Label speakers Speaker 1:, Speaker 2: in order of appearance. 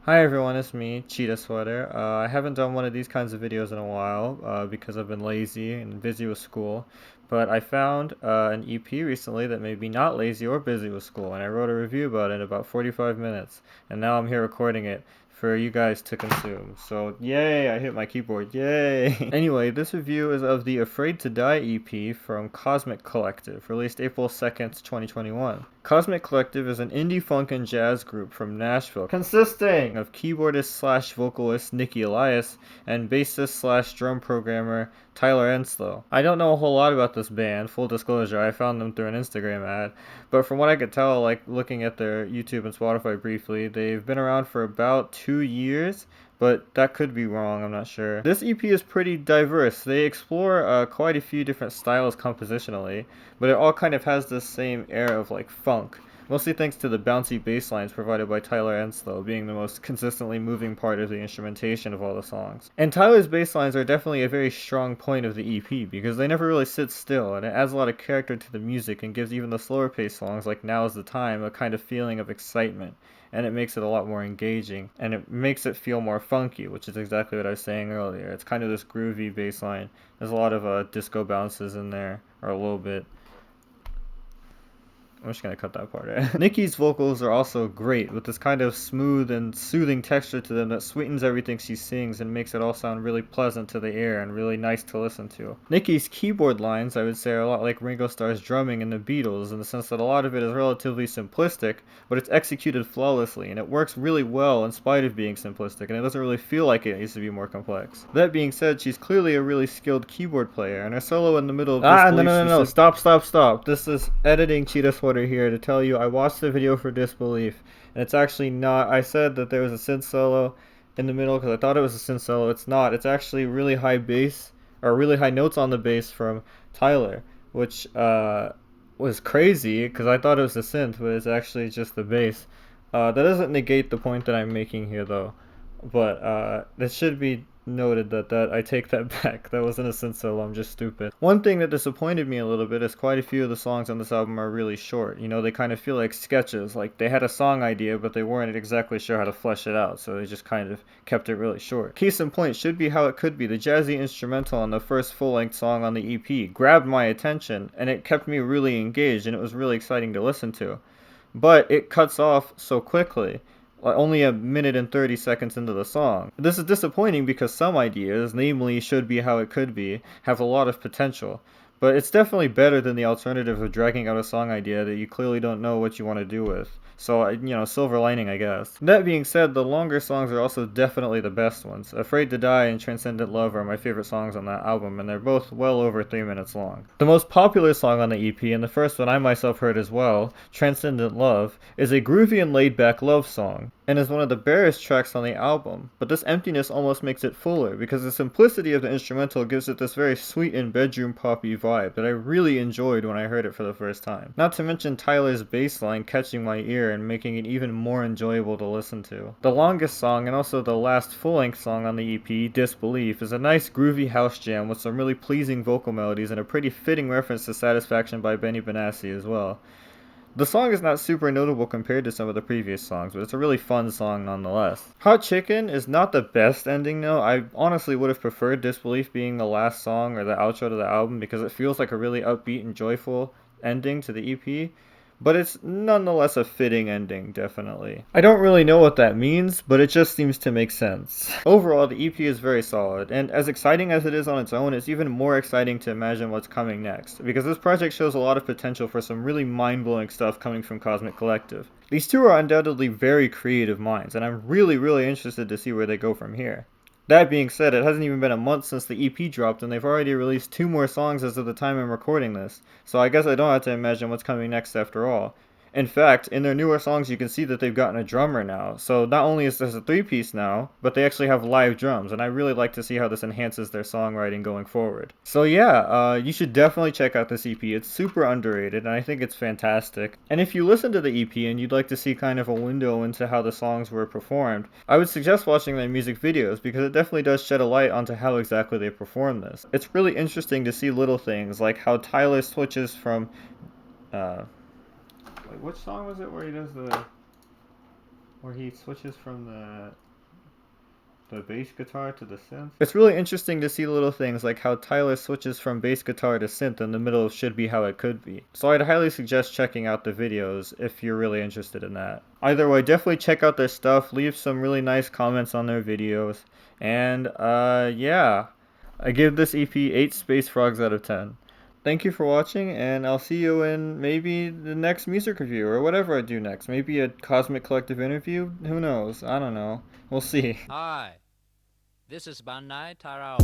Speaker 1: Hi everyone, it's me, Cheetah Sweater. I haven't done one of these kinds of videos in a while because I've been lazy and busy with school, but I found an EP recently that made me not lazy or busy with school, and I wrote a review about it in about 45 minutes, and now I'm here recording it for you guys to consume. So yay, I hit my keyboard, yay! Anyway, this review is of the Afraid to Die EP from Cosmic Collective, released April 2nd, 2021. Cosmic Collective is an indie funk and jazz group from Nashville, consisting of keyboardist slash vocalist Nikki Elias and bassist slash drum programmer Tyler Enslow. I don't know a whole lot about this band, full disclosure, I found them through an Instagram ad, but from what I could tell, like looking at their YouTube and Spotify briefly, they've been around for about 2 years, but that could be wrong, I'm not sure. This EP is pretty diverse. They explore quite a few different styles compositionally, but it all kind of has this same air of like funk. Mostly thanks to the bouncy bass lines provided by Tyler Enslow being the most consistently moving part of the instrumentation of all the songs. And Tyler's bass lines are definitely a very strong point of the EP because they never really sit still, and it adds a lot of character to the music and gives even the slower paced songs like Now's the Time a kind of feeling of excitement. And it makes it a lot more engaging, and it makes it feel more funky, which is exactly what I was saying earlier. It's kind of this groovy bass line. There's a lot of disco bounces in there, or a little bit. I'm just gonna cut that part out. Nikki's vocals are also great, with this kind of smooth and soothing texture to them that sweetens everything she sings and makes it all sound really pleasant to the ear and really nice to listen to. Nikki's keyboard lines, I would say, are a lot like Ringo Starr's drumming in the Beatles, in the sense that a lot of it is relatively simplistic, but it's executed flawlessly, and it works really well in spite of being simplistic, and it doesn't really feel like it needs to be more complex. That being said, she's clearly a really skilled keyboard player, and her solo in the middle of Disbelief... Stop. This is editing Cheetah Sweater here to tell you I watched the video for Disbelief, and it's actually not. I said that there was a synth solo in the middle because I thought it was a synth solo. It's not. It's actually really high bass, or really high notes on the bass from Tyler, which was crazy because I thought it was a synth, but it's actually just the bass. That doesn't negate the point that I'm making here, though. But it should be noted that I take that back. That wasn't a synth solo, I'm just stupid. One thing that disappointed me a little bit is quite a few of the songs on this album are really short. You know, they kind of feel like sketches. Like, they had a song idea, but they weren't exactly sure how to flesh it out, so they just kind of kept it really short. Case in point should be How It Could Be. The jazzy instrumental on the first full-length song on the EP grabbed my attention, and it kept me really engaged, and it was really exciting to listen to. But it cuts off so quickly, only a minute and 30 seconds into the song. This is disappointing because some ideas, namely Should Be How It Could Be, have a lot of potential. But it's definitely better than the alternative of dragging out a song idea that you clearly don't know what you want to do with. So, silver lining, I guess. That being said, the longer songs are also definitely the best ones. Afraid to Die and Transcendent Love are my favorite songs on that album, and they're both well over 3 minutes long. The most popular song on the EP, and the first one I myself heard as well, Transcendent Love, is a groovy and laid-back love song, and is one of the barest tracks on the album, but this emptiness almost makes it fuller, because the simplicity of the instrumental gives it this very sweet and bedroom poppy vibe that I really enjoyed when I heard it for the first time. Not to mention Tyler's bass line catching my ear and making it even more enjoyable to listen to. The longest song, and also the last full-length song on the EP, Disbelief, is a nice groovy house jam with some really pleasing vocal melodies and a pretty fitting reference to Satisfaction by Benny Benassi as well. The song is not super notable compared to some of the previous songs, but it's a really fun song nonetheless. Hot Chicken is not the best ending though. I honestly would have preferred Disbelief being the last song or the outro to the album because it feels like a really upbeat and joyful ending to the EP. But it's nonetheless a fitting ending, definitely. I don't really know what that means, but it just seems to make sense. Overall, the EP is very solid, and as exciting as it is on its own, it's even more exciting to imagine what's coming next, because this project shows a lot of potential for some really mind-blowing stuff coming from Cosmic Collective. These two are undoubtedly very creative minds, and I'm really interested to see where they go from here. That being said, it hasn't even been a month since the EP dropped, and they've already released 2 more songs as of the time I'm recording this, so I guess I don't have to imagine what's coming next after all. In fact, in their newer songs you can see that they've gotten a drummer now, so not only is this a 3-piece now, but they actually have live drums, and I really like to see how this enhances their songwriting going forward. So yeah, you should definitely check out this EP. It's super underrated, and I think it's fantastic. And if you listen to the EP and you'd like to see kind of a window into how the songs were performed, I would suggest watching their music videos, because it definitely does shed a light onto how exactly they perform this. It's really interesting to see little things, like how Tyler switches from, which song was it where he does the... where he switches from the bass guitar to the synth. It's really interesting to see little things like how Tyler switches from bass guitar to synth in the middle of Should Be How It Could Be. So I'd highly suggest checking out the videos if you're really interested in that. Either way, definitely check out their stuff, leave some really nice comments on their videos, and yeah. I give this EP 8 Space Frogs out of 10. Thank you for watching, and I'll see you in maybe the next music review, or whatever I do next. Maybe a Cosmic Collective interview? Who knows? I don't know. We'll see.
Speaker 2: Hi, this is Bandai Tarao.